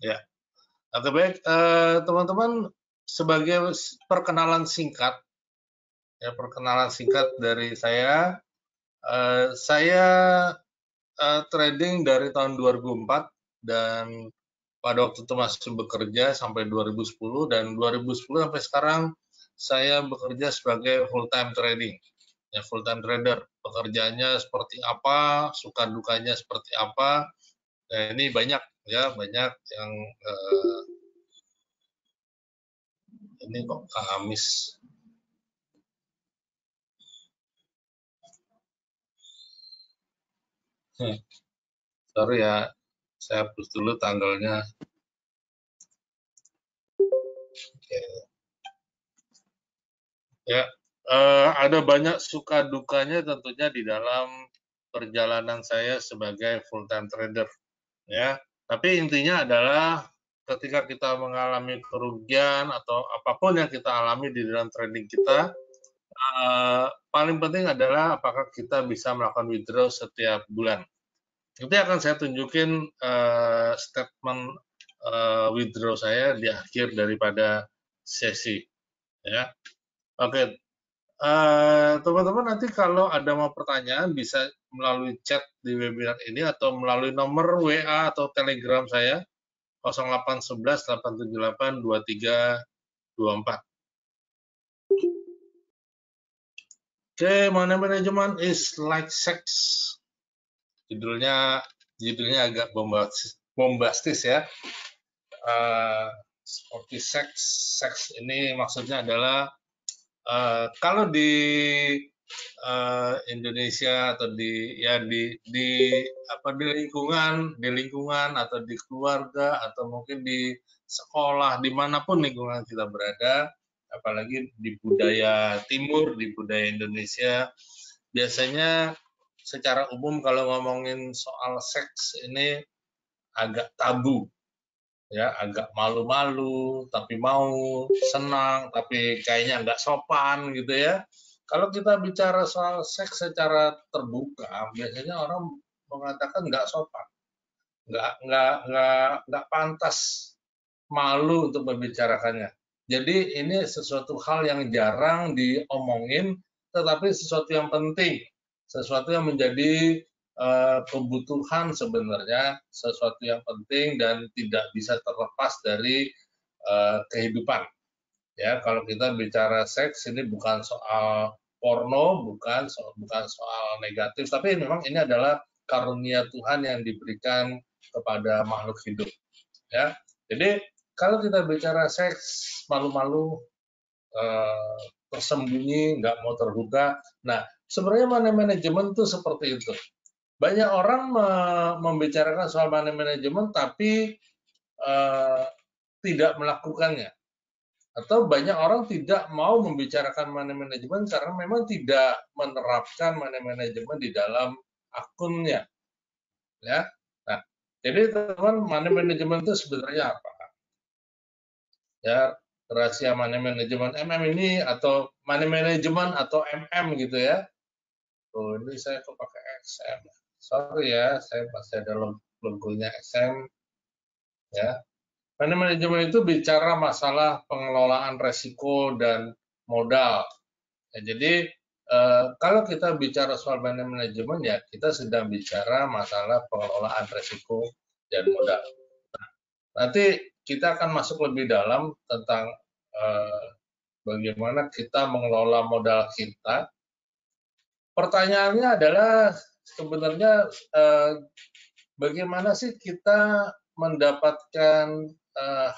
Ya, oke baik, teman-teman, sebagai perkenalan singkat, ya perkenalan singkat dari saya trading dari tahun 2004 dan pada waktu itu masih bekerja sampai 2010 dan 2010 sampai sekarang saya bekerja sebagai full time trading, ya full time trader. Pekerjaannya seperti apa, suka dukanya seperti apa. Nah, ini banyak ya, banyak yang ini kok Kang Amis. Sorry ya, saya hapus dulu tanggalnya. Oke. Ya, ada banyak suka dukanya tentunya di dalam perjalanan saya sebagai full time trader, ya. Tapi intinya adalah ketika kita mengalami kerugian atau apapun yang kita alami di dalam trading kita, paling penting adalah apakah kita bisa melakukan withdraw setiap bulan. Nanti akan saya tunjukin statement withdraw saya di akhir daripada sesi, ya. Oke, teman-teman nanti kalau ada mau pertanyaan bisa melalui chat di webinar ini atau melalui nomor WA atau Telegram saya 0811 878 2324. Oke, money management is like sex. Judulnya agak bombastis ya. Seperti seks ini maksudnya adalah kalau di Indonesia atau di lingkungan atau di keluarga atau mungkin di sekolah dimanapun lingkungan kita berada, apalagi di budaya timur, di budaya Indonesia, biasanya secara umum kalau ngomongin soal seks ini agak tabu, ya agak malu-malu, tapi mau senang, tapi kayaknya nggak sopan gitu ya. Kalau kita bicara soal seks secara terbuka, biasanya orang mengatakan nggak sopan, nggak pantas, malu untuk membicarakannya. Jadi ini sesuatu hal yang jarang diomongin, tetapi sesuatu yang penting, sesuatu yang menjadi kebutuhan sebenarnya, sesuatu yang penting dan tidak bisa terlepas dari kehidupan. Ya, kalau kita bicara seks ini bukan soal porno, bukan soal negatif, tapi memang ini adalah karunia Tuhan yang diberikan kepada makhluk hidup. Ya, jadi kalau kita bicara seks, malu-malu, tersembunyi, nggak mau terbuka. Nah, sebenarnya money management itu seperti itu. Banyak orang membicarakan soal money management tapi tidak melakukannya. Atau banyak orang tidak mau membicarakan money management karena memang tidak menerapkan money management di dalam akunnya. Ya. Nah, jadi teman-teman, money management itu sebenarnya apa? Ya, rahasia money management MM ini atau money management atau MM gitu ya. Tuh, ini saya kok pakai XM. Sorry ya, saya masih ada logonya XM ya. Money management itu bicara masalah pengelolaan resiko dan modal. Ya, jadi kalau kita bicara soal money management ya kita sedang bicara masalah pengelolaan resiko dan modal. Nanti kita akan masuk lebih dalam tentang bagaimana kita mengelola modal kita. Pertanyaannya adalah sebenarnya bagaimana sih kita mendapatkan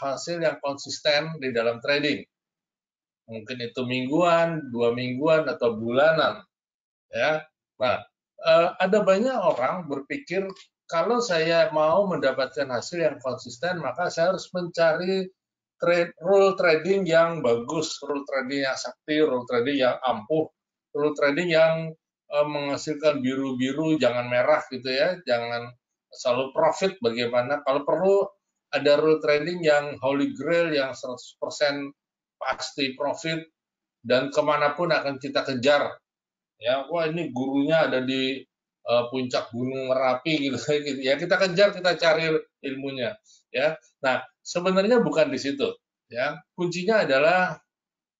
hasil yang konsisten di dalam trading? Mungkin itu mingguan, 2 mingguan, atau bulanan. Ya, nah ada banyak orang berpikir kalau saya mau mendapatkan hasil yang konsisten, maka saya harus mencari rule trading yang bagus, rule trading yang sakti, rule trading yang ampuh, rule trading yang menghasilkan biru-biru, jangan merah gitu ya, jangan selalu profit bagaimana. Kalau perlu ada rule trading yang holy grail, yang 100% pasti profit, dan kemanapun akan kita kejar. Ya, wah ini gurunya ada di puncak gunung Merapi gitu ya, kita kejar, kita cari ilmunya ya. Nah, sebenarnya bukan di situ ya. Kuncinya adalah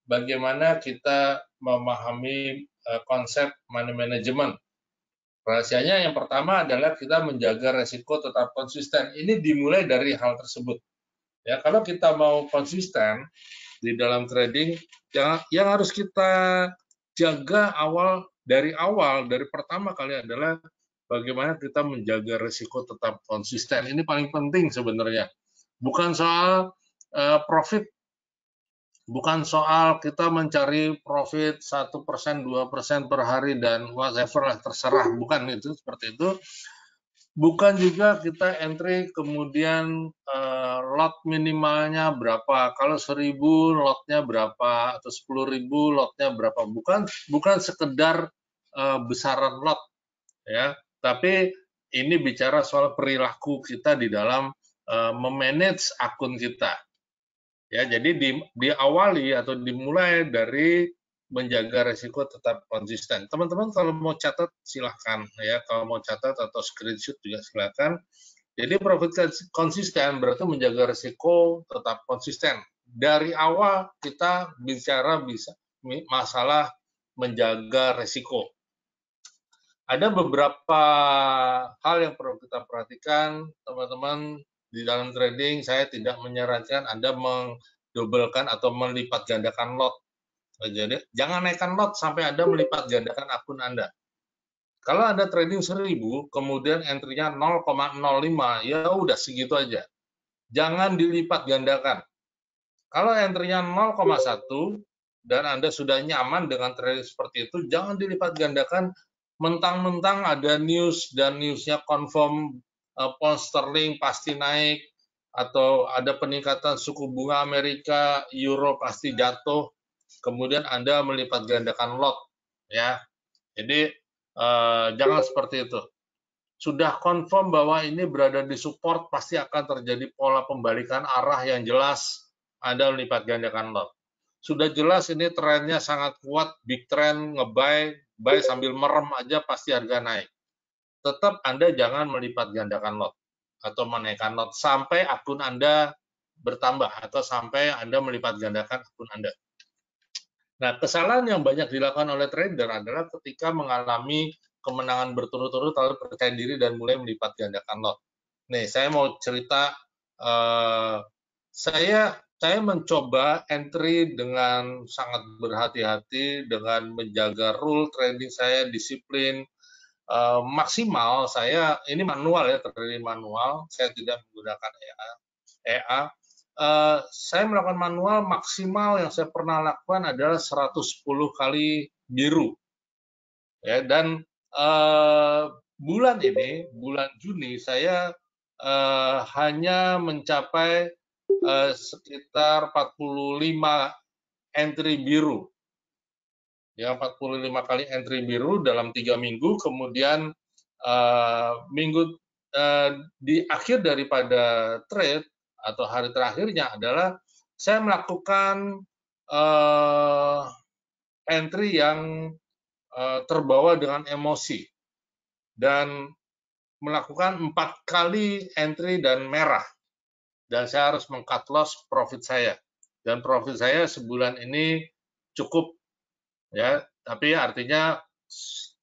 bagaimana kita memahami konsep money management. Rahasianya yang pertama adalah kita menjaga resiko tetap konsisten. Ini dimulai dari hal tersebut. Ya, kalau kita mau konsisten di dalam trading, yang harus kita jaga dari pertama kali adalah bagaimana kita menjaga resiko tetap konsisten. Ini paling penting sebenarnya. Bukan soal profit, bukan soal kita mencari profit 1%, 2% per hari dan whatever lah, terserah. Bukan itu, seperti itu. Bukan juga kita entry kemudian lot minimalnya berapa. Kalau 1.000 lotnya berapa atau 10.000 lotnya berapa. Bukan sekedar besaran lot ya, tapi ini bicara soal perilaku kita di dalam memanage akun kita. Ya, jadi diawali atau dimulai dari menjaga resiko tetap konsisten. Teman-teman kalau mau catat silahkan ya, kalau mau catat atau screenshot juga silahkan. Jadi profit konsisten berarti menjaga resiko tetap konsisten. Dari awal kita bicara masalah menjaga resiko. Ada beberapa hal yang perlu kita perhatikan, teman-teman. Di dalam trading, saya tidak menyarankan Anda mendobelkan atau melipat gandakan lot. Jadi, jangan naikkan lot sampai Anda melipat gandakan akun Anda. Kalau Anda trading 1.000, kemudian entry-nya 0,05, ya udah segitu aja. Jangan dilipat gandakan. Kalau entry-nya 0,1 dan Anda sudah nyaman dengan trading seperti itu, jangan dilipat gandakan mentang-mentang ada news dan newsnya confirm pound sterling pasti naik atau ada peningkatan suku bunga Amerika, euro pasti jatuh, kemudian Anda melipat gandakan lot ya. Jadi jangan seperti itu. Sudah confirm bahwa ini berada di support, pasti akan terjadi pola pembalikan arah yang jelas, Anda melipat gandakan lot. Sudah jelas ini trennya sangat kuat, big trend, nge-buy, buy sambil merem aja pasti harga naik. Tetap Anda jangan melipat gandakan lot atau menaikkan lot sampai akun Anda bertambah atau sampai Anda melipat gandakan akun Anda. Nah, kesalahan yang banyak dilakukan oleh trader adalah ketika mengalami kemenangan berturut-turut lalu percaya diri dan mulai melipat gandakan lot. Nih, saya mau cerita, saya mencoba entry dengan sangat berhati-hati, dengan menjaga rule trading saya, disiplin, maksimal saya, ini manual ya, trading manual, saya tidak menggunakan EA. Saya melakukan manual, maksimal yang saya pernah lakukan adalah 110 kali biru. Ya, dan bulan ini, bulan Juni, saya hanya mencapai sekitar 45 entry biru. Ya, 45 kali entry biru dalam 3 minggu, kemudian di akhir daripada trade atau hari terakhirnya adalah saya melakukan entry yang terbawa dengan emosi dan melakukan 4 kali entry dan merah, dan saya harus meng-cut loss profit saya, dan profit saya sebulan ini cukup ya, tapi artinya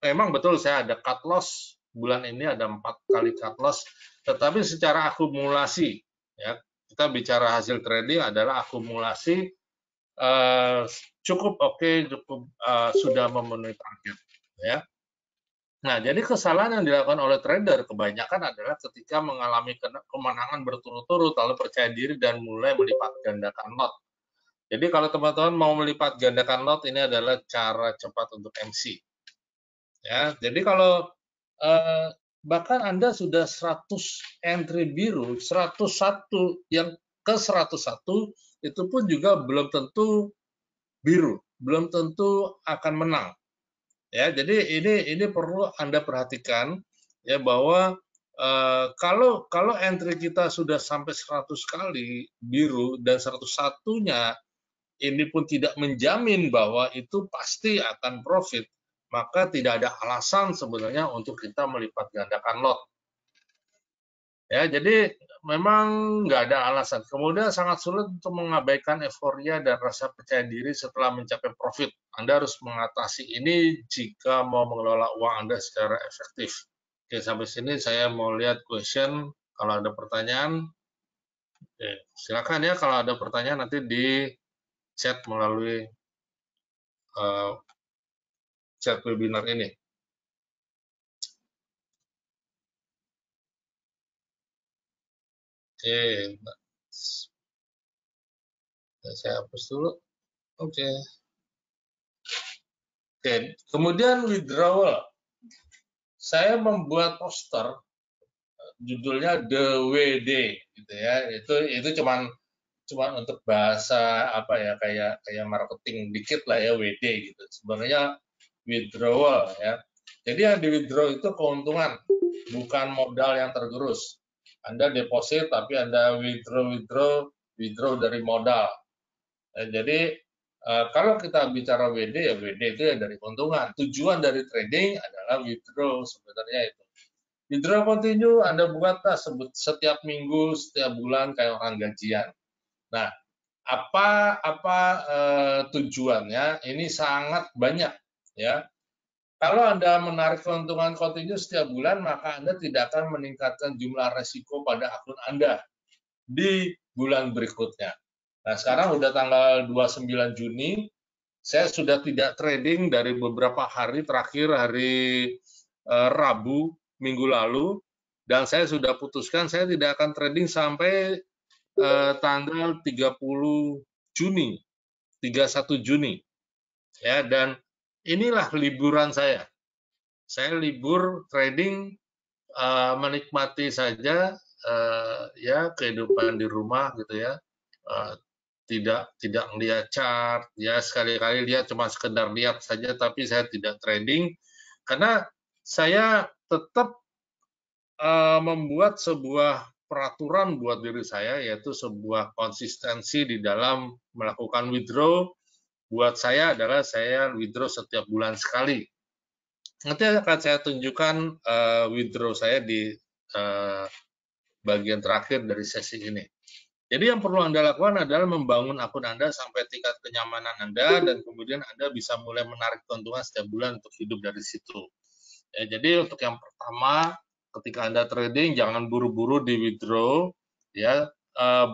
memang betul saya ada cut loss bulan ini, ada 4 kali cut loss, tetapi secara akumulasi ya, kita bicara hasil trading adalah akumulasi cukup oke, cukup sudah memenuhi target ya. Nah, jadi kesalahan yang dilakukan oleh trader kebanyakan adalah ketika mengalami kemenangan berturut-turut lalu percaya diri dan mulai melipat gandakan lot. Jadi kalau teman-teman mau melipat gandakan lot, ini adalah cara cepat untuk MC. Ya, jadi kalau bahkan Anda sudah 100 entry biru, 101 yang ke 101 itu pun juga belum tentu biru, belum tentu akan menang. Ya, jadi ini perlu Anda perhatikan ya, bahwa kalau entry kita sudah sampai 100 kali biru dan 101-nya ini pun tidak menjamin bahwa itu pasti akan profit, maka tidak ada alasan sebenarnya untuk kita melipat gandakan lot. Ya, jadi memang nggak ada alasan. Kemudian sangat sulit untuk mengabaikan euforia dan rasa percaya diri setelah mencapai profit. Anda harus mengatasi ini jika mau mengelola uang Anda secara efektif. Oke, sampai sini saya mau lihat question. Kalau ada pertanyaan, silakan ya. Kalau ada pertanyaan nanti di chat melalui chat webinar ini. Oke, saya hapus dulu. Oke. Oke, kemudian withdrawal. Saya membuat poster judulnya DWD gitu ya. Itu cuman untuk bahasa apa ya, kayak marketing dikit lah ya, WD gitu. Sebenarnya withdrawal ya. Jadi yang di withdraw itu keuntungan, bukan modal yang tergerus. Anda deposit tapi Anda withdraw dari modal. Jadi kalau kita bicara WD, ya WD itu ya dari keuntungan. Tujuan dari trading adalah withdraw sebenarnya itu. Withdraw continue Anda buatlah setiap minggu, setiap bulan kayak orang gajian. Nah, apa tujuannya? Ini sangat banyak ya. Kalau Anda menarik keuntungan kontinu setiap bulan, maka Anda tidak akan meningkatkan jumlah resiko pada akun Anda di bulan berikutnya. Nah, sekarang udah tanggal 29 Juni, saya sudah tidak trading dari beberapa hari terakhir, hari Rabu minggu lalu, dan saya sudah putuskan saya tidak akan trading sampai tanggal 30 Juni, 31 Juni. Ya, dan inilah liburan saya. Saya libur trading, menikmati saja ya kehidupan di rumah gitu ya. Tidak melihat chart, ya sekali-kali lihat cuma sekedar lihat saja, tapi saya tidak trading karena saya tetap membuat sebuah peraturan buat diri saya, yaitu sebuah konsistensi di dalam melakukan withdraw. Buat saya adalah saya withdraw setiap bulan sekali. Nanti akan saya tunjukkan withdraw saya di bagian terakhir dari sesi ini. Jadi yang perlu Anda lakukan adalah membangun akun Anda sampai tingkat kenyamanan Anda, dan kemudian Anda bisa mulai menarik keuntungan setiap bulan untuk hidup dari situ. Ya, jadi untuk yang pertama, ketika Anda trading, jangan buru-buru di withdraw. Ya,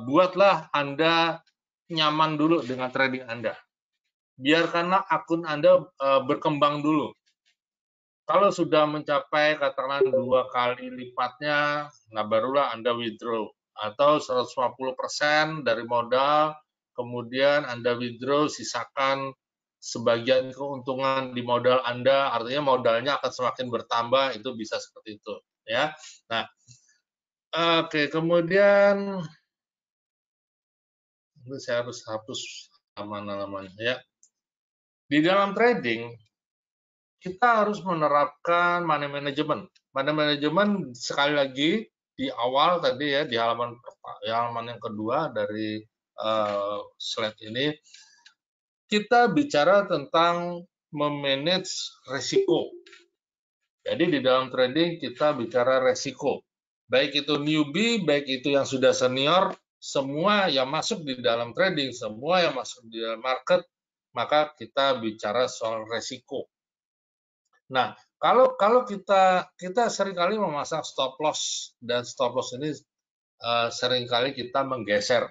buatlah Anda nyaman dulu dengan trading Anda. Biarkanlah akun Anda berkembang dulu. Kalau sudah mencapai katakanlah 2 kali lipatnya, nah barulah Anda withdraw. Atau 150% dari modal, kemudian Anda withdraw, sisakan sebagian keuntungan di modal Anda, artinya modalnya akan semakin bertambah, itu bisa seperti itu. Ya. Nah, oke, kemudian saya harus hapus halaman-halamannya ya. Di dalam trading, kita harus menerapkan money management. Money management sekali lagi di awal tadi ya, di halaman yang kedua dari slide ini, kita bicara tentang memanage resiko. Jadi di dalam trading kita bicara resiko. Baik itu newbie, baik itu yang sudah senior, semua yang masuk di dalam trading, semua yang masuk di dalam market, maka kita bicara soal resiko. Nah, kalau kita seringkali memasang stop loss, dan stop loss ini seringkali kita menggeser.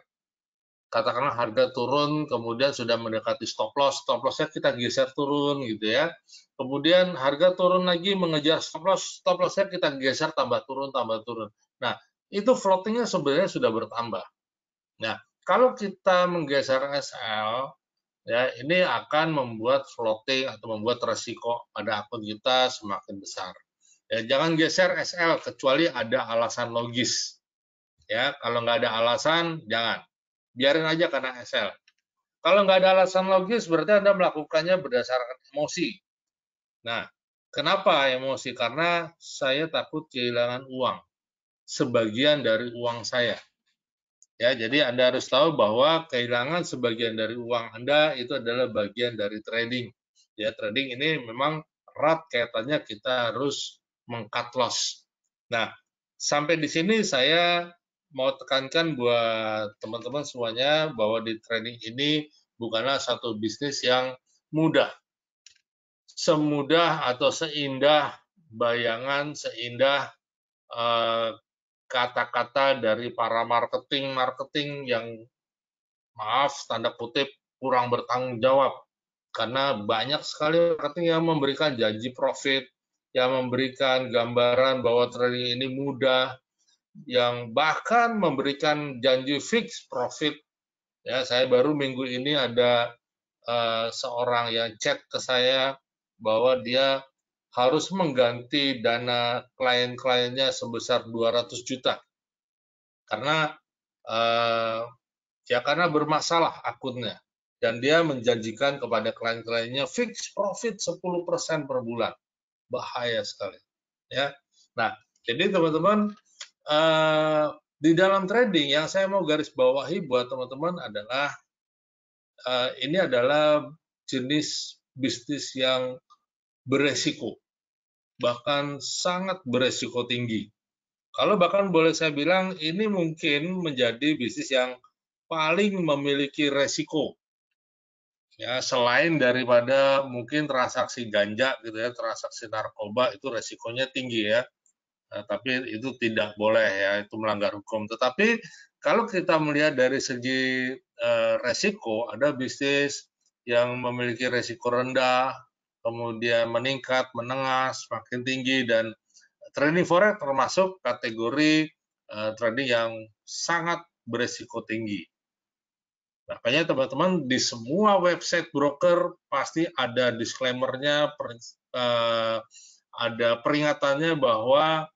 Katakanlah harga turun, kemudian sudah mendekati stop loss-nya kita geser turun gitu ya. Kemudian harga turun lagi mengejar stop loss-nya kita geser tambah turun. Nah, itu floatingnya sebenarnya sudah bertambah. Nah, kalau kita menggeser SL, ya ini akan membuat floating atau membuat resiko pada akun kita semakin besar. Ya, jangan geser SL kecuali ada alasan logis. Ya, kalau nggak ada alasan, jangan. Biarin aja karena SL. Kalau nggak ada alasan logis, berarti Anda melakukannya berdasarkan emosi. Nah, kenapa emosi? Karena saya takut kehilangan uang. Sebagian dari uang saya. Ya, jadi Anda harus tahu bahwa kehilangan sebagian dari uang Anda itu adalah bagian dari trading. Ya, trading ini memang erat kaitannya kita harus meng-cut loss. Nah, sampai di sini saya mau tekankan buat teman-teman semuanya bahwa di trading ini bukanlah satu bisnis yang mudah. Semudah atau seindah bayangan, seindah kata-kata dari para marketing yang maaf tanda kutip kurang bertanggung jawab, karena banyak sekali marketing yang memberikan janji profit, yang memberikan gambaran bahwa trading ini mudah, yang bahkan memberikan janji fix profit. Ya, saya baru minggu ini ada seorang yang chat ke saya bahwa dia harus mengganti dana klien-kliennya sebesar 200 juta karena karena bermasalah akunnya, dan dia menjanjikan kepada klien-kliennya fix profit 10% per bulan. Bahaya sekali, ya. Nah, jadi teman-teman, di dalam trading yang saya mau garis bawahi buat teman-teman adalah ini adalah jenis bisnis yang beresiko, bahkan sangat beresiko tinggi. Kalau bahkan boleh saya bilang ini mungkin menjadi bisnis yang paling memiliki resiko. Ya, selain daripada mungkin transaksi ganja gitu ya, transaksi narkoba itu resikonya tinggi ya. Nah, tapi itu tidak boleh ya, itu melanggar hukum. Tetapi kalau kita melihat dari segi resiko, ada bisnis yang memiliki resiko rendah, kemudian meningkat, menengah, semakin tinggi, dan trading forex termasuk kategori trading yang sangat beresiko tinggi. Makanya teman-teman di semua website broker pasti ada disclaimer-nya, ada peringatannya bahwa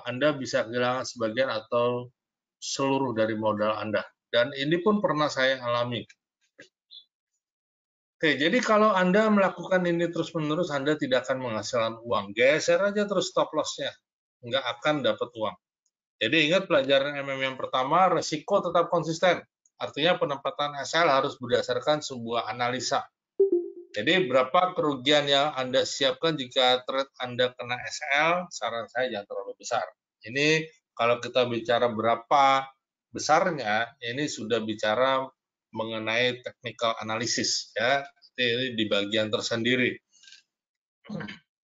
Anda bisa kehilangan sebagian atau seluruh dari modal Anda. Dan ini pun pernah saya alami. Oke, jadi kalau Anda melakukan ini terus-menerus, Anda tidak akan menghasilkan uang. Geser aja terus stop loss-nya. Nggak akan dapat uang. Jadi ingat pelajaran MM yang pertama, resiko tetap konsisten. Artinya penempatan SL harus berdasarkan sebuah analisa. Jadi berapa kerugian yang Anda siapkan jika trade Anda kena SL, saran saya jangan terlalu besar. Ini kalau kita bicara berapa besarnya, ini sudah bicara mengenai technical analysis ya. Ini di bagian tersendiri.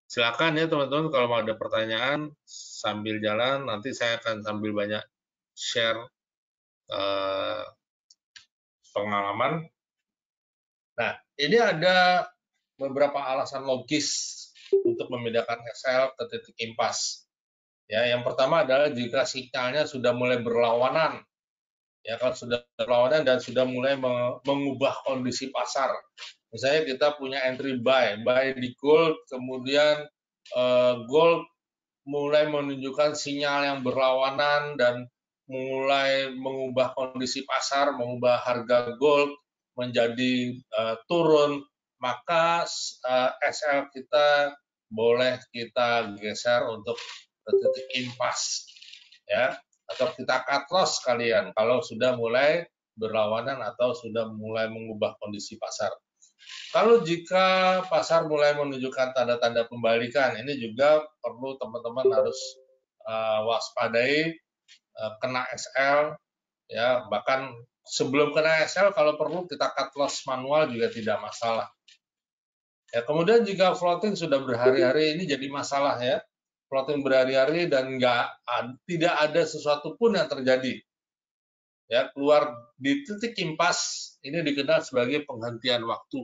Silakan ya teman-teman kalau mau ada pertanyaan sambil jalan, nanti saya akan sambil banyak share pengalaman. Nah, ini ada beberapa alasan logis untuk memindahkan SL ke titik impas. Ya, yang pertama adalah jika sinyalnya sudah mulai berlawanan. Ya, kalau sudah berlawanan dan sudah mulai mengubah kondisi pasar. Misalnya kita punya entry buy di gold, kemudian gold mulai menunjukkan sinyal yang berlawanan dan mulai mengubah kondisi pasar, mengubah harga gold menjadi turun, maka SL kita boleh kita geser untuk ke titik impas, ya, atau kita cut loss sekalian kalau sudah mulai berlawanan atau sudah mulai mengubah kondisi pasar. Kalau jika pasar mulai menunjukkan tanda-tanda pembalikan, ini juga perlu teman-teman harus waspadai kena SL, ya, bahkan sebelum kena SL kalau perlu kita cut loss manual juga tidak masalah. Ya, kemudian jika floating sudah berhari-hari ini jadi masalah ya, floating berhari-hari dan tidak ada sesuatu pun yang terjadi. Ya, keluar di titik impas ini dikenal sebagai penghentian waktu.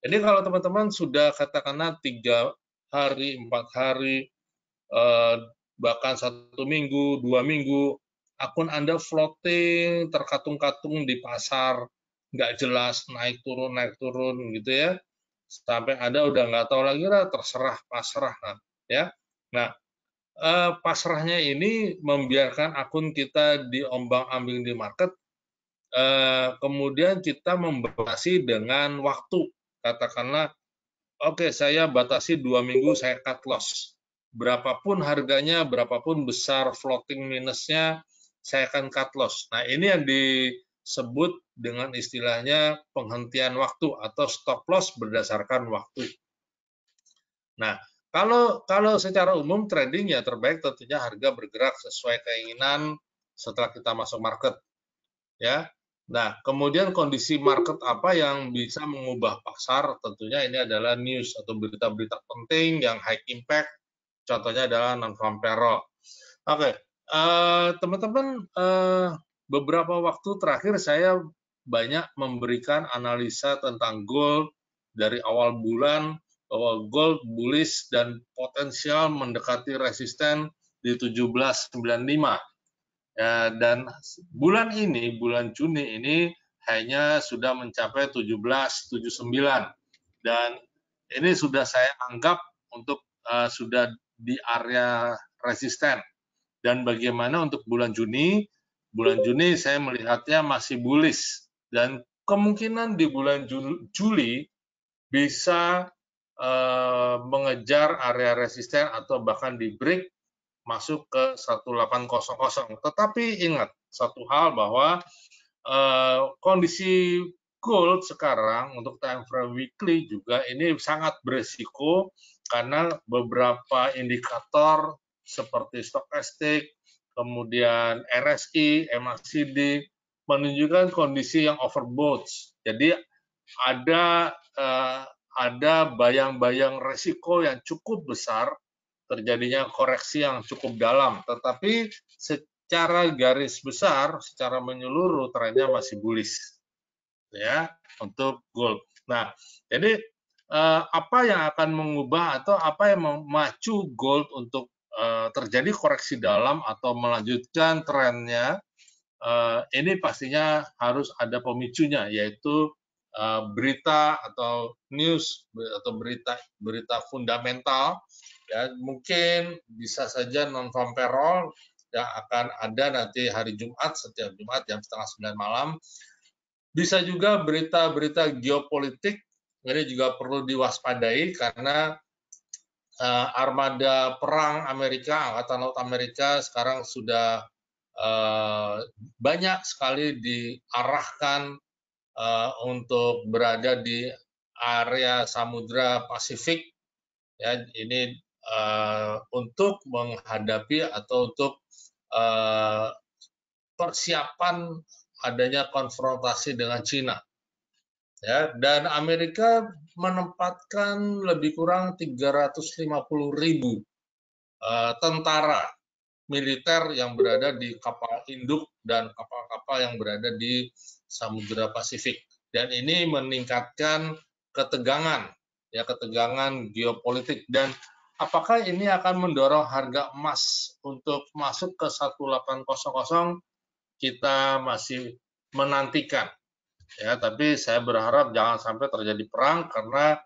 Jadi kalau teman-teman sudah katakanlah 3 hari, 4 hari, bahkan 1 minggu, 2 minggu, akun Anda floating, terkatung-katung di pasar, nggak jelas naik turun gitu ya, sampai Anda udah nggak tahu lagi lah, terserah pasrah ya. Nah, pasrahnya ini membiarkan akun kita diombang-ambing di market, kemudian kita membatasi dengan waktu. Katakanlah, oke, saya batasi 2 minggu, saya cut loss. Berapapun harganya, berapapun besar floating minusnya, saya akan cut loss. Nah, ini yang disebut dengan istilahnya penghentian waktu atau stop loss berdasarkan waktu. Nah, kalau secara umum trading ya terbaik tentunya harga bergerak sesuai keinginan setelah kita masuk market, ya. Nah, kemudian kondisi market apa yang bisa mengubah pasar? Tentunya ini adalah news atau berita-berita penting yang high impact. Contohnya adalah non-farm payroll. Oke, teman-teman, beberapa waktu terakhir saya banyak memberikan analisa tentang gold dari awal bulan, bahwa gold bullish dan potensial mendekati resisten di 1795. Ya, dan bulan ini, bulan Juni ini hanya sudah mencapai 1779. Dan ini sudah saya anggap untuk sudah di area resisten. Dan bagaimana untuk bulan Juni? Bulan Juni saya melihatnya masih bullish dan kemungkinan di bulan Juli bisa mengejar area resisten atau bahkan di break masuk ke 1800. Tetapi ingat satu hal bahwa kondisi gold sekarang untuk time frame weekly juga ini sangat beresiko karena beberapa indikator seperti stokastik, kemudian RSI, MACD menunjukkan kondisi yang overbought. Jadi ada bayang-bayang resiko yang cukup besar terjadinya koreksi yang cukup dalam, tetapi secara garis besar, secara menyeluruh trennya masih bullish, ya, untuk gold. Nah, jadi apa yang akan mengubah atau apa yang memacu gold untuk terjadi koreksi dalam atau melanjutkan trennya? Ini pastinya harus ada pemicunya, yaitu berita atau news atau berita fundamental, ya mungkin bisa saja non farm payroll yang akan ada nanti hari Jumat, setiap Jumat jam 8:30 malam. Bisa juga berita-berita geopolitik, ini juga perlu diwaspadai karena armada perang Amerika, Angkatan Laut Amerika sekarang sudah banyak sekali diarahkan untuk berada di area Samudra Pasifik, ya ini untuk menghadapi atau untuk persiapan adanya konfrontasi dengan Cina, ya. Dan Amerika menempatkan lebih kurang 350.000 tentara militer yang berada di kapal induk dan kapal-kapal yang berada di Samudra Pasifik. Dan ini meningkatkan ketegangan, ya ketegangan geopolitik. Dan apakah ini akan mendorong harga emas untuk masuk ke 1800? Kita masih menantikan, ya. Tapi saya berharap jangan sampai terjadi perang karena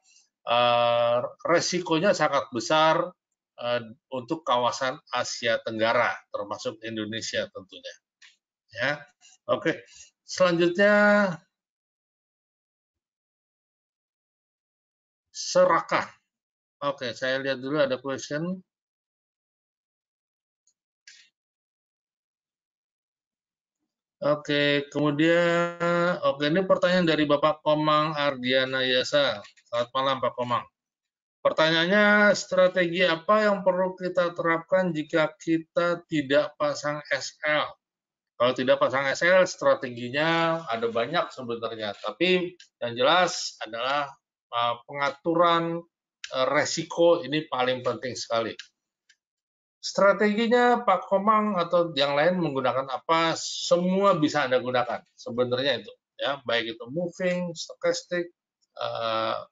resikonya sangat besar untuk kawasan Asia Tenggara, termasuk Indonesia tentunya. Ya, oke. Selanjutnya serakah. Oke, saya lihat dulu ada question. Oke, kemudian ini pertanyaan dari Bapak Komang Ardiana Yasa. Selamat malam Pak Komang. Pertanyaannya, strategi apa yang perlu kita terapkan jika kita tidak pasang SL? Kalau tidak pasang SL, strateginya ada banyak sebenarnya, tapi yang jelas adalah pengaturan resiko ini paling penting sekali. Strateginya Pak Komang atau yang lain menggunakan apa? Semua bisa Anda gunakan. Sebenarnya itu, ya, baik itu moving, stochastic,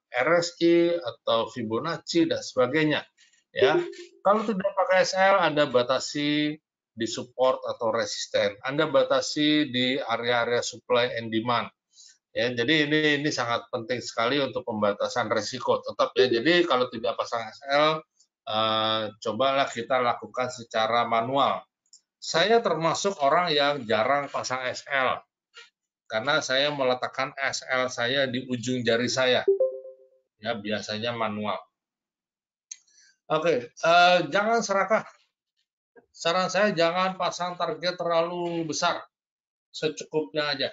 RSI atau Fibonacci dan sebagainya. Ya, kalau tidak pakai SL, Anda batasi di support atau resisten. Anda batasi di area-area supply and demand. Ya, jadi ini sangat penting sekali untuk pembatasan risiko. Tetap ya. Jadi kalau tidak pasang SL, cobalah kita lakukan secara manual. Saya termasuk orang yang jarang pasang SL karena saya meletakkan SL saya di ujung jari saya. Ya, biasanya manual. Oke, jangan serakah. Saran saya jangan pasang target terlalu besar, secukupnya aja.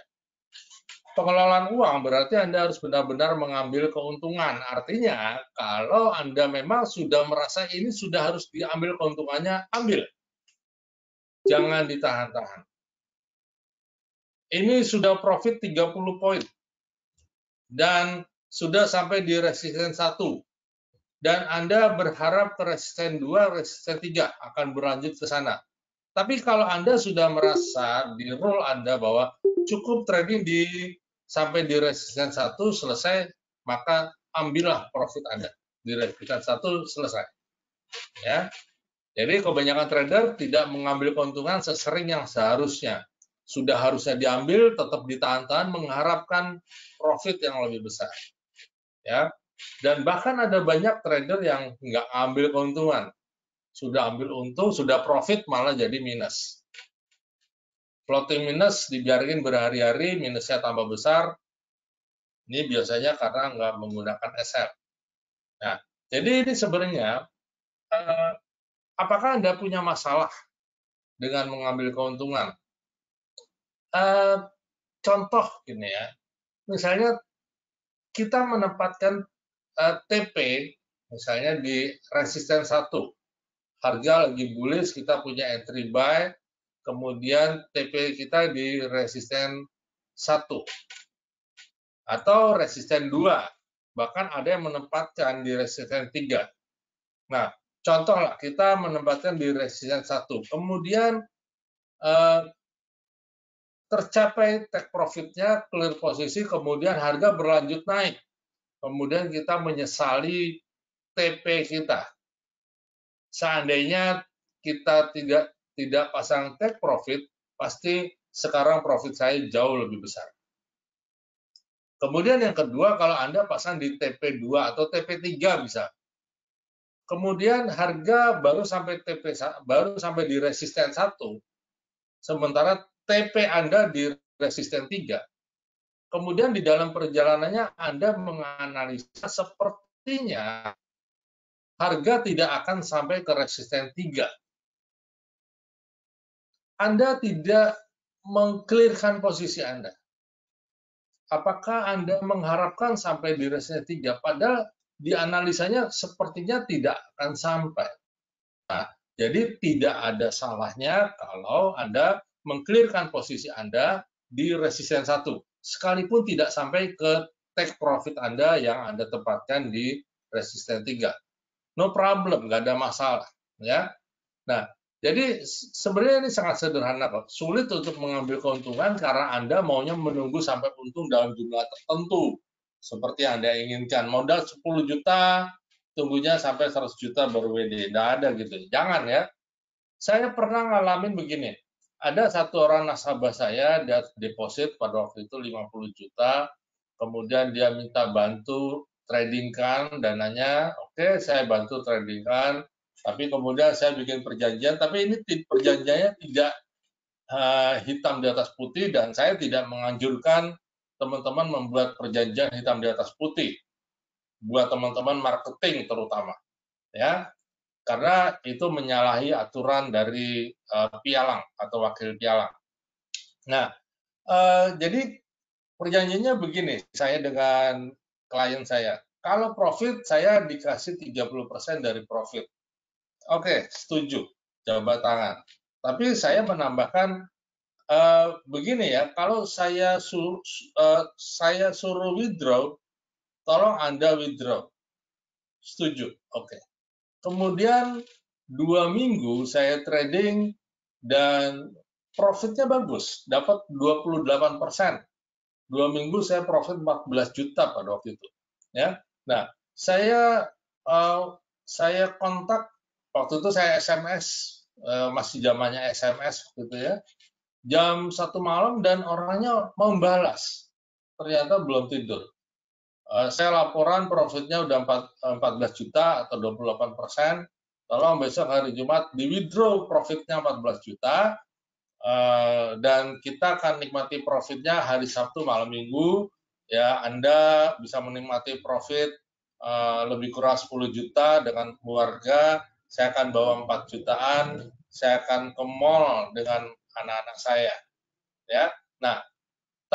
Pengelolaan uang berarti Anda harus benar-benar mengambil keuntungan. Artinya, kalau Anda memang sudah merasa ini sudah harus diambil keuntungannya, ambil. Jangan ditahan-tahan. Ini sudah profit 30 poin. Dan sudah sampai di resisten 1. Dan Anda berharap ke resisten 2, resisten 3 akan berlanjut ke sana. Tapi kalau Anda sudah merasa di rule Anda bahwa cukup trading sampai di resisten 1 selesai, maka ambillah profit Anda. Di resisten 1 selesai. Ya. Jadi kebanyakan trader tidak mengambil keuntungan sesering yang seharusnya. Sudah harusnya diambil, tetap ditahan-tahan, mengharapkan profit yang lebih besar. Ya. Dan bahkan ada banyak trader yang nggak ambil keuntungan. Sudah ambil untung, sudah profit, malah jadi minus. Floating minus dibiarin berhari-hari, minusnya tambah besar. Ini biasanya karena nggak menggunakan SL. Nah, jadi ini sebenarnya, apakah Anda punya masalah dengan mengambil keuntungan? Contoh gini ya, misalnya kita menempatkan TP, misalnya di resisten 1. Harga lagi bullish, kita punya entry buy, kemudian TP kita di resisten 1 atau resisten 2, bahkan ada yang menempatkan di resisten 3. Nah, contohlah kita menempatkan di resisten 1, kemudian tercapai take profitnya, clear posisi, kemudian harga berlanjut naik, kemudian kita menyesali TP kita. Seandainya kita tidak pasang take profit, pasti sekarang profit saya jauh lebih besar. Kemudian yang kedua, kalau Anda pasang di TP2 atau TP3 bisa. Kemudian harga baru sampai di resisten 1, sementara TP Anda di resisten 3. Kemudian di dalam perjalanannya Anda menganalisa sepertinya harga tidak akan sampai ke resisten 3. Anda tidak mengclearkan posisi Anda. Apakah Anda mengharapkan sampai di resisten 3? Padahal di analisanya sepertinya tidak akan sampai. Nah, jadi tidak ada salahnya kalau Anda mengclearkan posisi Anda di resisten 1, sekalipun tidak sampai ke take profit Anda yang Anda tempatkan di resisten 3. No problem, nggak ada masalah. Ya. Nah, jadi sebenarnya ini sangat sederhana kok. Sulit untuk mengambil keuntungan karena Anda maunya menunggu sampai untung dalam jumlah tertentu. Seperti yang Anda inginkan. Modal 10 juta, tunggunya sampai 100 juta baru WD. Nggak ada gitu. Jangan ya. Saya pernah ngalamin begini. Ada satu orang nasabah saya, dia deposit pada waktu itu 50 juta, kemudian dia minta bantu tradingkan dananya. Oke, saya bantu tradingkan, tapi kemudian saya bikin perjanjian, tapi ini perjanjiannya tidak hitam di atas putih, dan saya tidak menganjurkan teman-teman membuat perjanjian hitam di atas putih buat teman-teman marketing terutama, ya, karena itu menyalahi aturan dari pialang atau wakil pialang. Nah, jadi perjanjiannya begini, saya dengan klien saya, kalau profit saya dikasih 30% dari profit. Oke, setuju, jabat tangan. Tapi saya menambahkan begini ya, kalau saya suruh withdraw, tolong Anda withdraw. Setuju, oke. Kemudian 2 minggu saya trading dan profitnya bagus, dapat 28%. 2 minggu saya profit 14 juta pada waktu itu. Ya. Nah, saya kontak, waktu itu saya SMS, masih zamannya SMS gitu ya, jam 1 malam dan orangnya mau balas. Ternyata belum tidur. Saya laporan profitnya udah 14 juta atau 28%. Tolong besok hari Jumat di withdraw profitnya 14 juta, dan kita akan nikmati profitnya hari Sabtu malam Minggu. Ya, Anda bisa menikmati profit lebih kurang 10 juta dengan keluarga. Saya akan bawa 4 jutaan. Saya akan ke mall dengan anak-anak saya. Ya, nah,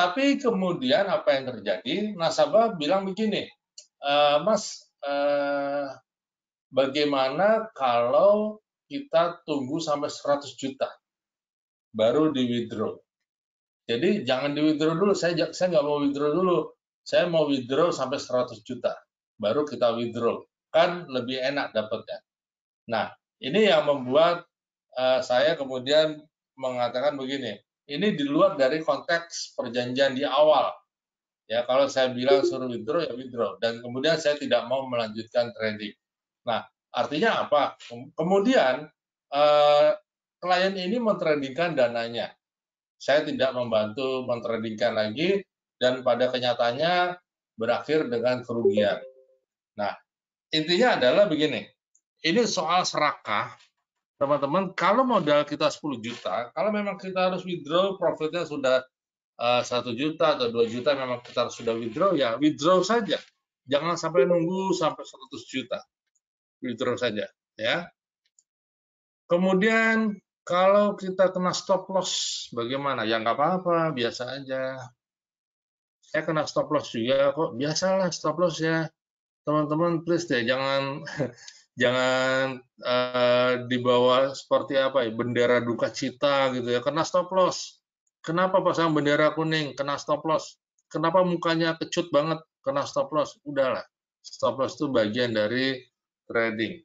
Tapi kemudian apa yang terjadi? Nasabah bilang begini, Mas, bagaimana kalau kita tunggu sampai 100 juta baru di withdraw? Jadi jangan di withdraw dulu, saya nggak mau withdraw dulu. Saya mau withdraw sampai 100 juta, baru kita withdraw. Kan lebih enak dapatnya. Nah, ini yang membuat saya kemudian mengatakan begini, ini di luar dari konteks perjanjian di awal. Ya, kalau saya bilang suruh withdraw, ya withdraw. Dan kemudian saya tidak mau melanjutkan trading. Nah, artinya apa? Kemudian klien ini mentradingkan dananya. Saya tidak membantu mentradingkan lagi, dan pada kenyataannya berakhir dengan kerugian. Nah, intinya adalah begini, ini soal serakah, teman-teman. Kalau modal kita 10 juta, kalau memang kita harus withdraw, profitnya sudah 1 juta atau 2 juta, memang kita sudah withdraw, ya withdraw saja. Jangan sampai nunggu sampai 100 juta. Withdraw saja, ya. Kemudian kalau kita kena stop loss, bagaimana? Ya nggak apa-apa, biasa aja. Saya kena stop loss juga kok, biasalah stop loss ya. Teman-teman please deh, jangan jangan dibawa seperti apa ya, bendera duka cita gitu ya, kena stop loss. Kenapa pasang bendera kuning? Kena stop loss. Kenapa mukanya kecut banget? Kena stop loss. Udahlah, stop loss itu bagian dari trading.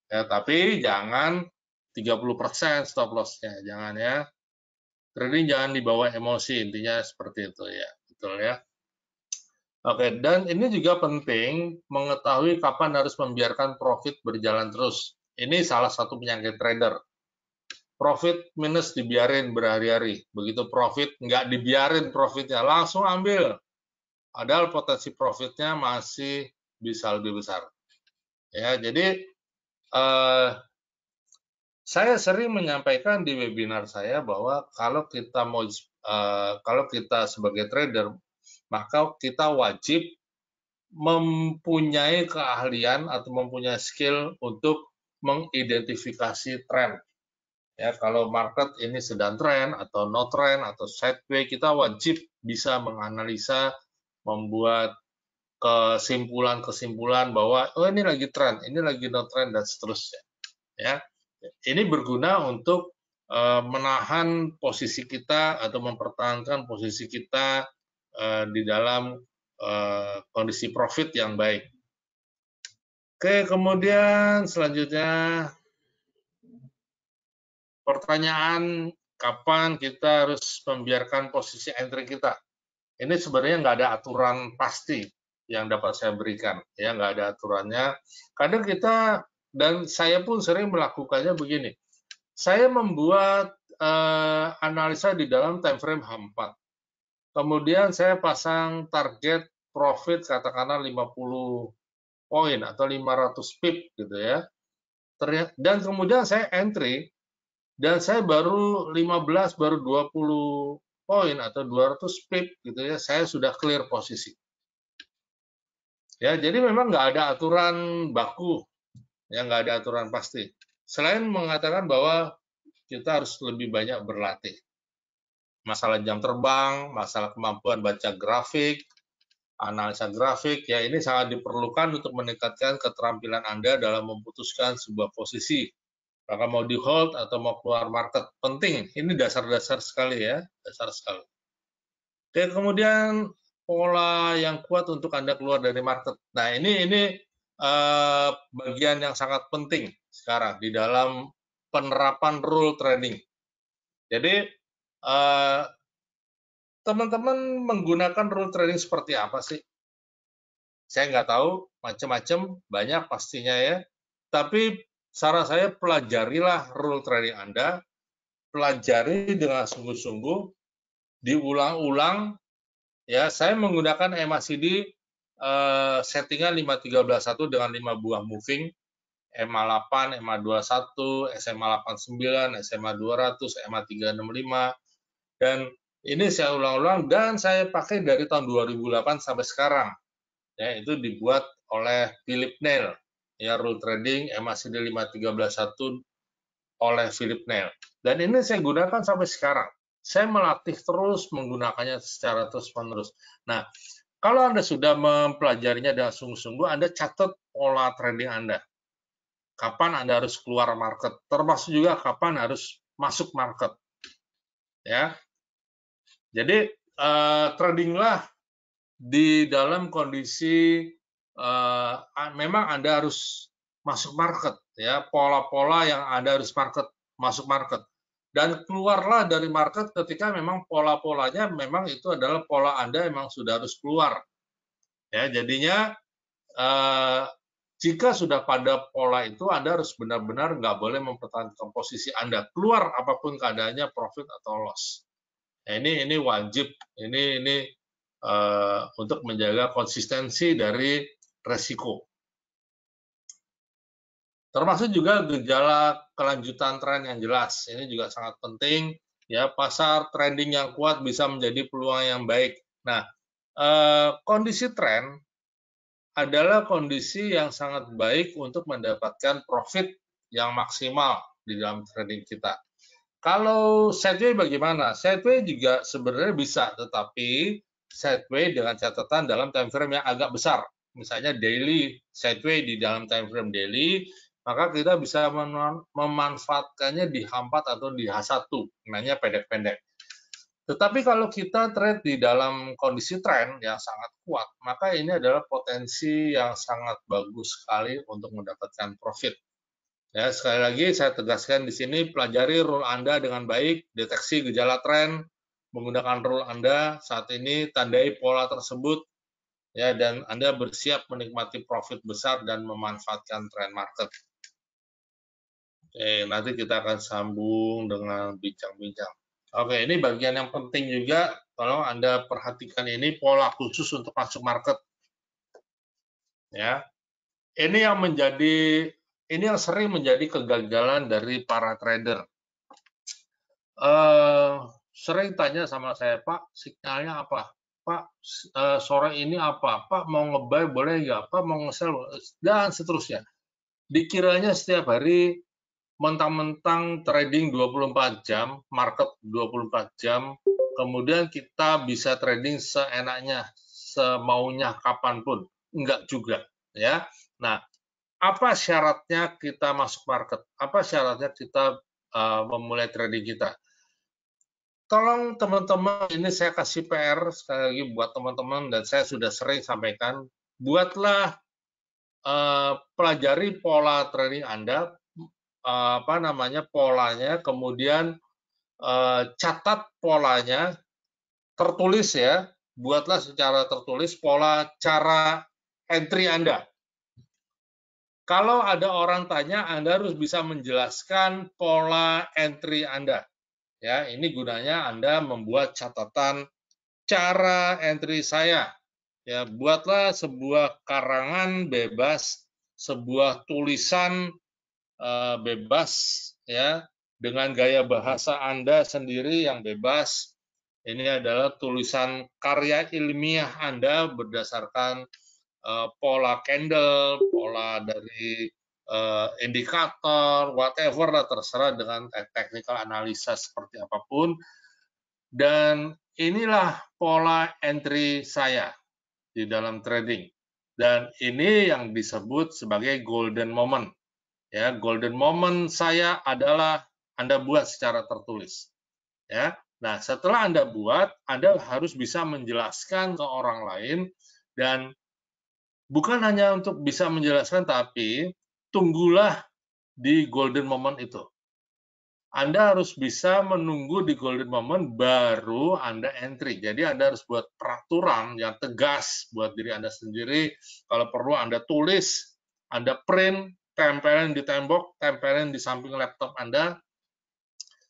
Ya, tapi jangan 30% stop loss-nya, jangan ya. Trading jangan dibawa emosi, intinya seperti itu ya, betul ya. Oke, dan ini juga penting mengetahui kapan harus membiarkan profit berjalan terus. Ini salah satu penyakit trader. Profit minus dibiarin berhari-hari. Begitu profit, nggak dibiarin profitnya, langsung ambil. Padahal potensi profitnya masih bisa lebih besar. Ya, jadi saya sering menyampaikan di webinar saya bahwa kalau kita kalau kita sebagai trader, maka kita wajib mempunyai keahlian atau mempunyai skill untuk mengidentifikasi tren. Ya, kalau market ini sedang tren atau no trend atau sideways, kita wajib bisa menganalisa, membuat kesimpulan-kesimpulan bahwa oh ini lagi tren, ini lagi no trend dan seterusnya. Ya, ini berguna untuk menahan posisi kita atau mempertahankan posisi kita di dalam kondisi profit yang baik. Oke, kemudian selanjutnya pertanyaan, kapan kita harus membiarkan posisi entry kita? Ini sebenarnya nggak ada aturan pasti yang dapat saya berikan, ya nggak ada aturannya. Kadang kita, dan saya pun sering melakukannya begini. Saya membuat analisa di dalam time frame H4. Kemudian saya pasang target profit katakanlah 50 poin atau 500 pip gitu ya. Dan kemudian saya entry dan saya baru 15, baru 20 poin atau 200 pip gitu ya, saya sudah clear posisi. Ya, jadi memang nggak ada aturan baku, ya nggak ada aturan pasti. Selain mengatakan bahwa kita harus lebih banyak berlatih. Masalah jam terbang, masalah kemampuan baca grafik, analisa grafik, ya ini sangat diperlukan untuk meningkatkan keterampilan Anda dalam memutuskan sebuah posisi. Maka mau di hold atau mau keluar market, penting. Ini dasar-dasar sekali ya, dasar sekali. Oke, kemudian pola yang kuat untuk Anda keluar dari market. Nah, ini bagian yang sangat penting sekarang di dalam penerapan rule trading. Jadi, teman-teman menggunakan rule trading seperti apa sih? Saya nggak tahu, macam-macam, banyak pastinya ya. Tapi saran saya pelajarilah rule trading Anda, pelajari dengan sungguh-sungguh, diulang-ulang. Ya, saya menggunakan MACD settingan 5311 dengan 5 buah moving, MA8, MA21, SMA89, SMA200, MA365, dan ini saya ulang-ulang dan saya pakai dari tahun 2008 sampai sekarang. Ya, itu dibuat oleh Philip Neal. Ya, rule trading MACD 5311 oleh Philip Neal. Dan ini saya gunakan sampai sekarang. Saya melatih terus menggunakannya secara terus-menerus. Nah, kalau Anda sudah mempelajarinya dengan sungguh-sungguh, Anda catat pola trading Anda. Kapan Anda harus keluar market, termasuk juga kapan harus masuk market. Ya. Jadi, tradinglah di dalam kondisi memang Anda harus masuk market, ya, pola-pola yang Anda harus masuk market. Dan keluarlah dari market ketika memang pola-polanya memang itu adalah pola Anda memang sudah harus keluar. Ya, jadinya jika sudah pada pola itu, Anda harus benar-benar nggak boleh mempertahankan posisi Anda. Keluar apapun keadaannya, profit atau loss. Nah, ini wajib, ini untuk menjaga konsistensi dari resiko. Termasuk juga gejala kelanjutan tren yang jelas. Ini juga sangat penting. Ya, pasar trading yang kuat bisa menjadi peluang yang baik. Nah, kondisi tren adalah kondisi yang sangat baik untuk mendapatkan profit yang maksimal di dalam trading kita. Kalau sideways bagaimana? Sideways juga sebenarnya bisa, tetapi sideways dengan catatan dalam time frame yang agak besar. Misalnya daily sideways di dalam time frame daily, maka kita bisa memanfaatkannya di H4 atau di H1, namanya pendek-pendek. Tetapi kalau kita trade di dalam kondisi tren yang sangat kuat, maka ini adalah potensi yang sangat bagus sekali untuk mendapatkan profit. Ya, sekali lagi saya tegaskan di sini, pelajari rule Anda dengan baik, deteksi gejala tren, menggunakan rule Anda saat ini, tandai pola tersebut, ya, dan Anda bersiap menikmati profit besar dan memanfaatkan tren market. Oke, nanti kita akan sambung dengan bincang-bincang. Oke, ini bagian yang penting juga, tolong Anda perhatikan ini pola khusus untuk masuk market. Ya, ini yang sering menjadi kegagalan dari para trader. Sering tanya sama saya, Pak, signalnya apa? Pak, sore ini apa? Pak, mau nge-buy boleh nggak? Pak, mau nge-sell? Dan seterusnya. Dikiranya setiap hari mentang-mentang trading 24 jam, market 24 jam, kemudian kita bisa trading seenaknya, semaunya kapanpun. Enggak juga. Ya. Nah, apa syaratnya kita masuk market? Apa syaratnya kita memulai trading kita? Tolong teman-teman, ini saya kasih PR sekali lagi buat teman-teman dan saya sudah sering sampaikan, buatlah pelajari pola trading Anda, polanya, kemudian catat polanya, tertulis ya, buatlah secara tertulis pola cara entry Anda. Kalau ada orang tanya, Anda harus bisa menjelaskan pola entry Anda. Ya, ini gunanya Anda membuat catatan cara entry saya. Ya, buatlah sebuah karangan bebas, sebuah tulisan bebas ya, dengan gaya bahasa Anda sendiri yang bebas. Ini adalah tulisan karya ilmiah Anda berdasarkan pola candle, pola dari indikator, whatever lah, terserah dengan technical analisa seperti apapun. Dan inilah pola entry saya di dalam trading. Dan ini yang disebut sebagai golden moment. Ya, golden moment saya adalah Anda buat secara tertulis. Ya. Nah, setelah Anda buat, Anda harus bisa menjelaskan ke orang lain, dan bukan hanya untuk bisa menjelaskan, tapi tunggulah di golden moment itu. Anda harus bisa menunggu di golden moment baru Anda entry. Jadi Anda harus buat peraturan yang tegas buat diri Anda sendiri. Kalau perlu Anda tulis, Anda print, tempelin di tembok, tempelin di samping laptop Anda.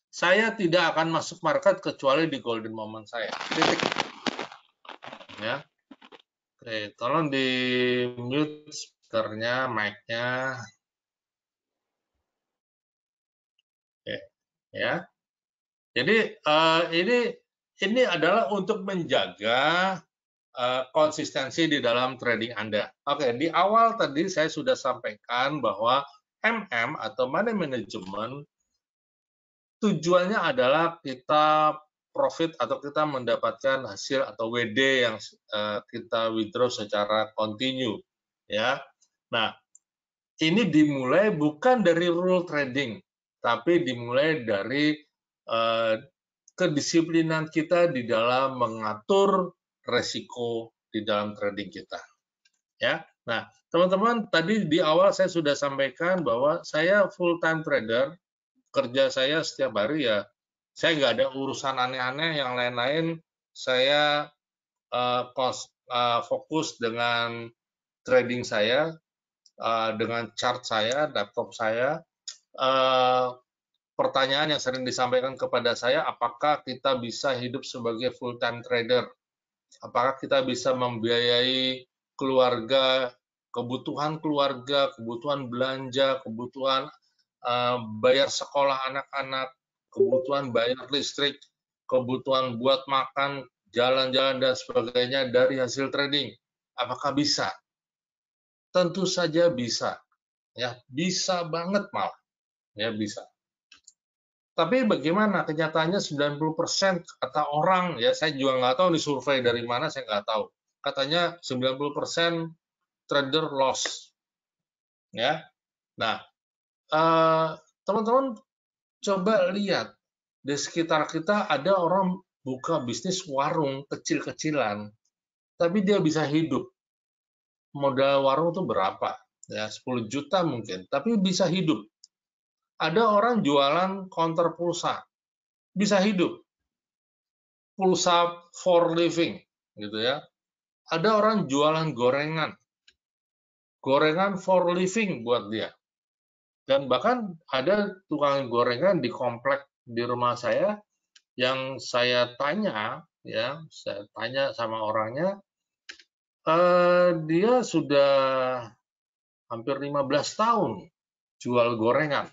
Saya tidak akan masuk market kecuali di golden moment saya. Titik. Ya. Oke, tolong di mute speakernya, mic-nya. Oke, ya. Jadi ini adalah untuk menjaga konsistensi di dalam trading Anda. Oke, di awal tadi saya sudah sampaikan bahwa MM atau money management tujuannya adalah kita profit atau kita mendapatkan hasil atau WD yang kita withdraw secara kontinu, ya. Nah, ini dimulai bukan dari rule trading, tapi dimulai dari kedisiplinan kita di dalam mengatur resiko di dalam trading kita, ya. Nah, teman-teman, tadi di awal saya sudah sampaikan bahwa saya full time trader, kerja saya setiap hari ya, saya nggak ada urusan aneh-aneh yang lain-lain, saya fokus dengan trading saya, dengan chart saya, laptop saya. Pertanyaan yang sering disampaikan kepada saya, apakah kita bisa hidup sebagai full time trader? Apakah kita bisa membiayai keluarga, kebutuhan belanja, kebutuhan bayar sekolah anak-anak, kebutuhan bayar listrik, kebutuhan buat makan, jalan-jalan dan sebagainya dari hasil trading? Apakah bisa? Tentu saja bisa. Ya, bisa banget malah. Ya, bisa. Tapi bagaimana kenyataannya 90% kata orang, ya saya juga nggak tahu di survei dari mana, saya nggak tahu. Katanya 90% trader loss. Ya. Nah, teman-teman coba lihat di sekitar kita ada orang buka bisnis warung kecil-kecilan, tapi dia bisa hidup. Modal warung itu berapa? Ya, 10 juta mungkin, tapi bisa hidup. Ada orang jualan counter pulsa, bisa hidup. Pulsa for living, gitu ya. Ada orang jualan gorengan for living buat dia. Dan bahkan ada tukang gorengan di komplek di rumah saya yang saya tanya, ya, saya tanya sama orangnya, dia sudah hampir 15 tahun jual gorengan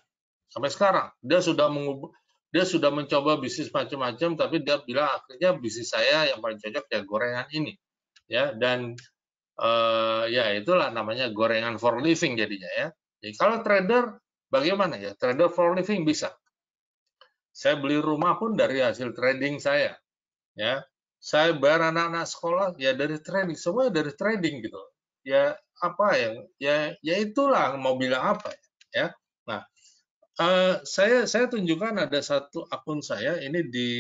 sampai sekarang. Dia sudah mencoba bisnis macam-macam, tapi dia bilang akhirnya bisnis saya yang paling cocok ya gorengan ini, ya. Dan ya itulah namanya gorengan for living jadinya, ya. Jadi kalau trader bagaimana ya? Trader for living bisa. Saya beli rumah pun dari hasil trading saya, ya. Saya bayar anak-anak sekolah ya dari trading, semua dari trading gitu. Ya apa ya itulah mau bilang apa ya. Nah, saya tunjukkan ada satu akun saya ini di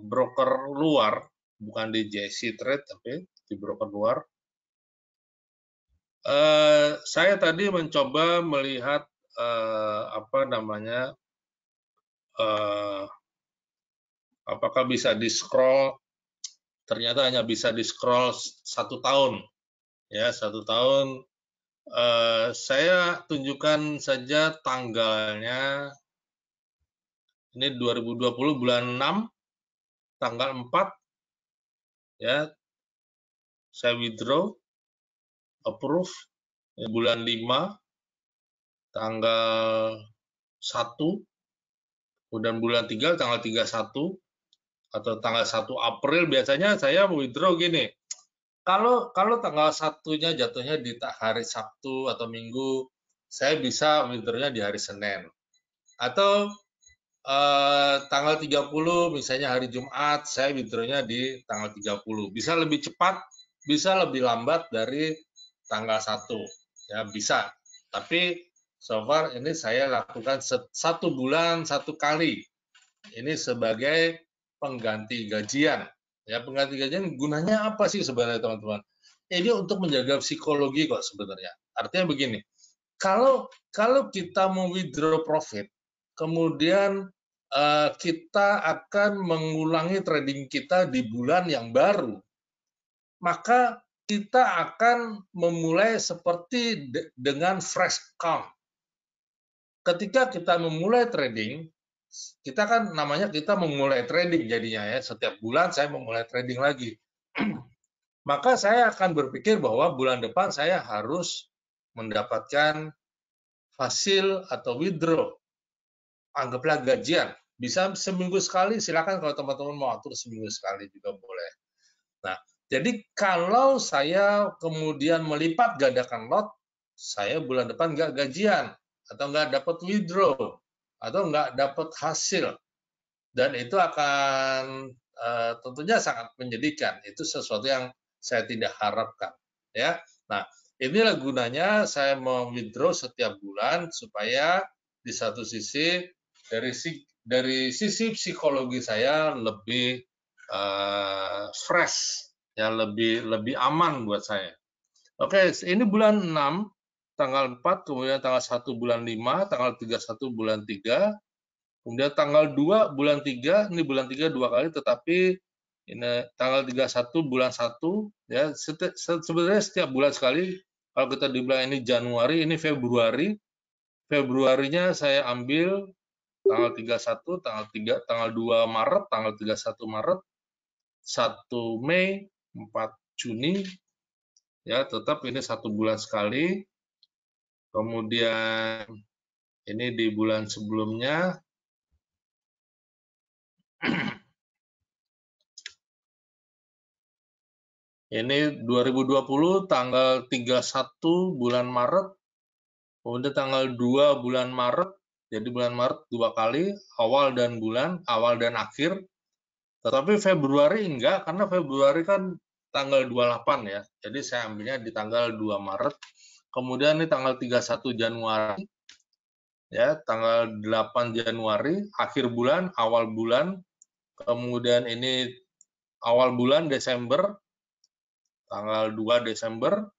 broker luar, bukan di JC Trade tapi di broker luar. Saya tadi mencoba melihat apa namanya, apakah bisa di scroll. Ternyata hanya bisa di scroll 1 tahun, ya 1 tahun. Saya tunjukkan saja tanggalnya. Ini 2020 bulan 6, tanggal 4, ya. Saya withdraw, approve, bulan 5, tanggal 1, kemudian bulan 3, tanggal 31, atau tanggal 1 April. Biasanya saya withdraw gini, kalau tanggal 1-nya jatuhnya di hari Sabtu atau Minggu, saya bisa withdraw-nya di hari Senin. Atau tanggal 30 misalnya hari Jumat, saya withdraw-nya di tanggal 30. Bisa lebih cepat, bisa lebih lambat dari tanggal 1. Ya, bisa. Tapi so far ini saya lakukan 1 bulan 1 kali. Ini sebagai pengganti gajian. Ya, pengganti gajian gunanya apa sih sebenarnya, teman-teman? Ini untuk menjaga psikologi kok sebenarnya. Artinya begini, kalau kita mau withdraw profit, kemudian kita akan mengulangi trading kita di bulan yang baru, maka kita akan memulai seperti dengan fresh count. Ketika kita memulai trading, kita kan namanya kita memulai trading jadinya ya, setiap bulan saya memulai trading lagi. Maka saya akan berpikir bahwa bulan depan saya harus mendapatkan hasil atau withdraw. Anggaplah gajian. Bisa seminggu sekali, silakan kalau teman-teman mau atur seminggu sekali juga boleh. Nah, jadi kalau saya kemudian melipat gandakan lot, saya bulan depan nggak gajian, atau nggak dapat withdraw, atau nggak dapat hasil. dan itu akan tentunya sangat menyedihkan. Itu sesuatu yang saya tidak harapkan, ya. Nah, inilah gunanya saya mau withdraw setiap bulan supaya di satu sisi dari sisi psikologi saya lebih fresh, ya, lebih aman buat saya. Oke, ini bulan 6, tanggal 4, kemudian tanggal 1 bulan 5, tanggal 31 bulan 3, kemudian tanggal 2 bulan 3, ini bulan 3 dua kali, tetapi ini tanggal 31 bulan 1, ya, sebenarnya setiap bulan sekali. Kalau kita dibilang ini Januari, ini Februari. Februarinya saya ambil tanggal 31, tanggal 2 Maret, tanggal 31 Maret, 1 Mei, 4 Juni, ya, tetap ini 1 bulan sekali. Kemudian ini di bulan sebelumnya. Ini 2020 tanggal 31 bulan Maret, kemudian tanggal 2 bulan Maret, jadi bulan Maret 2 kali, awal dan akhir. Tetapi Februari enggak, karena Februari kan tanggal 28 ya, jadi saya ambilnya di tanggal 2 Maret. Kemudian ini tanggal 31 Januari, ya, tanggal 8 Januari, akhir bulan, awal bulan. Kemudian ini awal bulan Desember, tanggal 2 Desember,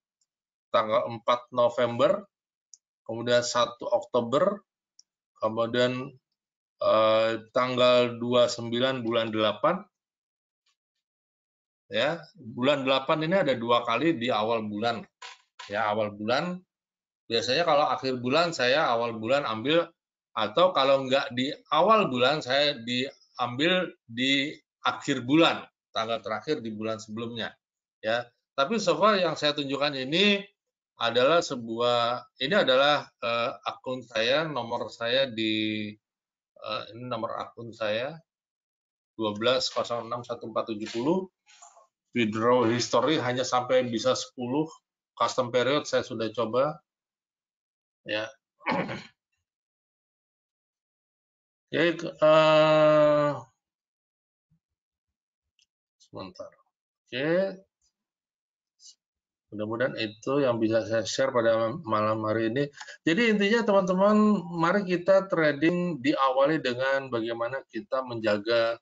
tanggal 4 November, kemudian 1 Oktober, kemudian tanggal 29 bulan 8, ya. Bulan 8 ini ada 2 kali di awal bulan. Ya, awal bulan. Biasanya kalau akhir bulan saya awal bulan ambil, atau kalau enggak di awal bulan saya diambil di akhir bulan, tanggal terakhir di bulan sebelumnya, ya. Tapi so far yang saya tunjukkan ini adalah akun saya, nomor saya ini nomor akun saya 12061470. Withdraw history hanya sampai bisa 10, custom period saya sudah coba, ya. Ya, sebentar. Oke, mudah-mudahan itu yang bisa saya share pada malam hari ini. Jadi intinya teman-teman, mari kita trading diawali dengan bagaimana kita menjaga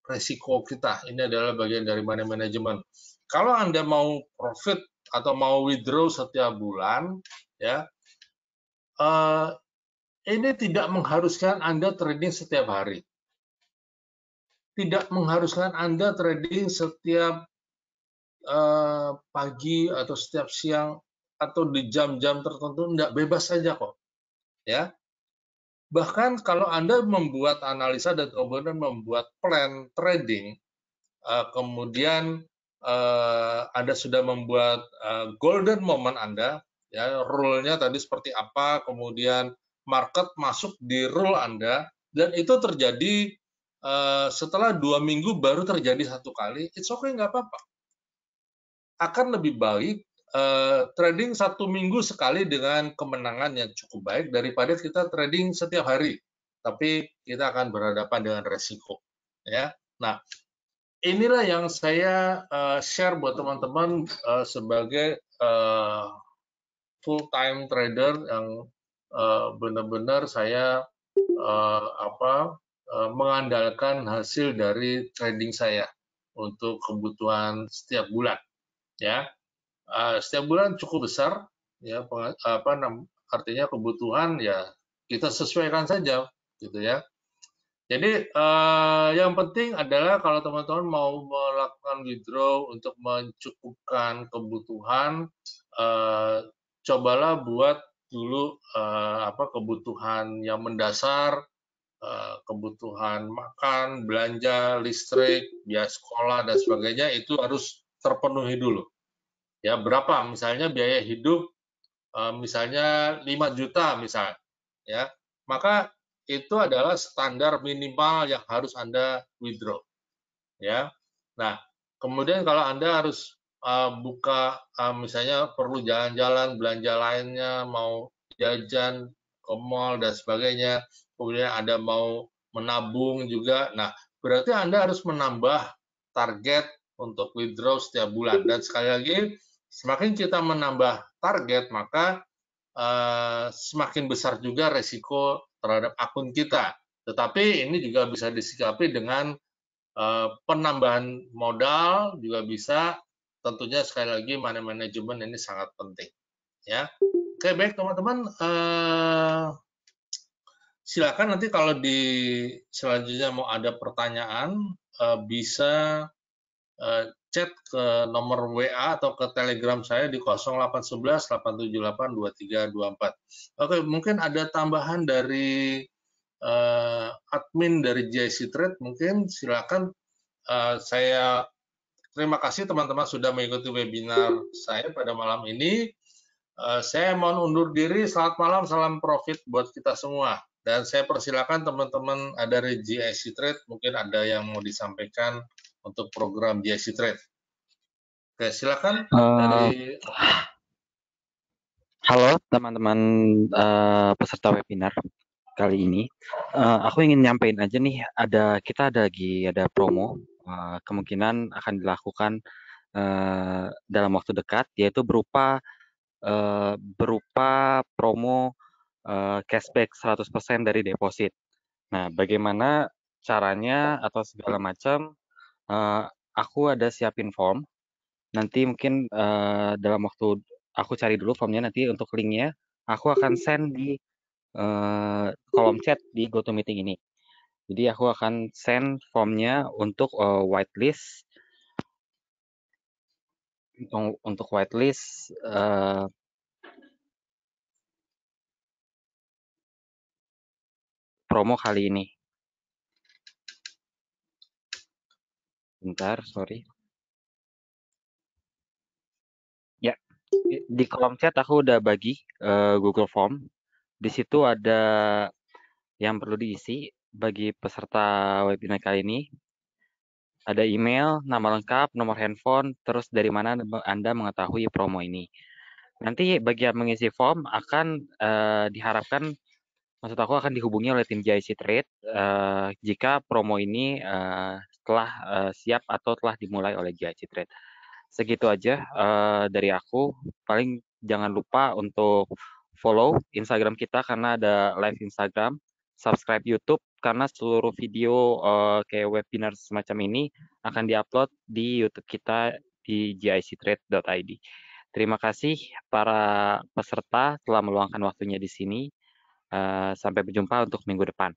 resiko kita. Ini adalah bagian dari money management. Kalau Anda mau profit atau mau withdraw setiap bulan, ya, ini tidak mengharuskan Anda trading setiap hari. Tidak mengharuskan Anda trading setiap pagi atau setiap siang atau di jam-jam tertentu, enggak, bebas saja kok, ya. Bahkan kalau Anda membuat analisa dan kemudian membuat plan trading, kemudian Anda sudah membuat golden moment Anda, ya, rule-nya tadi seperti apa, kemudian market masuk di rule Anda, dan itu terjadi setelah 2 minggu baru terjadi 1 kali, it's okay, nggak apa-apa. Akan lebih baik trading 1 minggu sekali dengan kemenangan yang cukup baik daripada kita trading setiap hari, tapi kita akan berhadapan dengan resiko, ya. Nah, inilah yang saya share buat teman-teman sebagai full time trader yang benar-benar saya mengandalkan hasil dari trading saya untuk kebutuhan setiap bulan, ya. Setiap bulan cukup besar, ya, artinya kebutuhan, ya, kita sesuaikan saja, gitu ya. Jadi yang penting adalah kalau teman-teman mau melakukan withdraw untuk mencukupkan kebutuhan, cobalah buat dulu kebutuhan yang mendasar, kebutuhan makan, belanja, listrik, biaya sekolah dan sebagainya, itu harus terpenuhi dulu. Ya, berapa misalnya biaya hidup, misalnya 5 juta misalnya, ya, maka itu adalah standar minimal yang harus Anda withdraw, ya. Nah, kemudian kalau Anda harus buka, misalnya perlu jalan-jalan, belanja lainnya, mau jajan ke mall dan sebagainya, kemudian Anda mau menabung juga. Nah, berarti Anda harus menambah target untuk withdraw setiap bulan. Dan sekali lagi, semakin kita menambah target, maka semakin besar juga resiko terhadap akun kita. Tetapi ini juga bisa disikapi dengan penambahan modal, juga bisa. Tentunya sekali lagi money management ini sangat penting. Ya, oke, baik teman-teman. Silakan nanti kalau di selanjutnya mau ada pertanyaan, bisa chat ke nomor WA atau ke Telegram saya di 0811 878 2324. Oke, mungkin ada tambahan dari admin dari JIC Trade, mungkin silakan. Saya terima kasih teman-teman sudah mengikuti webinar saya pada malam ini. Saya mohon undur diri. Selamat malam, salam profit buat kita semua. Dan saya persilakan teman-teman dari GIC Trade, mungkin ada yang mau disampaikan untuk program GIC Trade. Oke, silakan dari Halo teman-teman peserta webinar kali ini. Aku ingin nyampein aja nih, kita ada promo, kemungkinan akan dilakukan dalam waktu dekat, yaitu berupa promo cashback 100% dari deposit. Nah, bagaimana caranya atau segala macam, aku ada siapin form. Nanti mungkin dalam waktu aku cari dulu formnya, nanti untuk linknya aku akan send di kolom chat di GoToMeeting ini. Jadi aku akan send formnya untuk whitelist, untuk whitelist promo kali ini. Bentar, sorry. Ya, di kolom chat aku udah bagi Google Form. Di situ ada yang perlu diisi bagi peserta webinar kali ini. Ada email, nama lengkap, nomor handphone, terus dari mana Anda mengetahui promo ini. Nanti bagi yang mengisi form akan diharapkan, maksud aku akan dihubungi oleh tim GIC Trade jika promo ini telah siap atau telah dimulai oleh GIC Trade. Segitu aja dari aku. Paling jangan lupa untuk follow Instagram kita karena ada live Instagram, subscribe YouTube karena seluruh video kayak webinar semacam ini akan diupload di YouTube kita di gictrade.id. Terima kasih para peserta telah meluangkan waktunya di sini. Sampai berjumpa untuk minggu depan.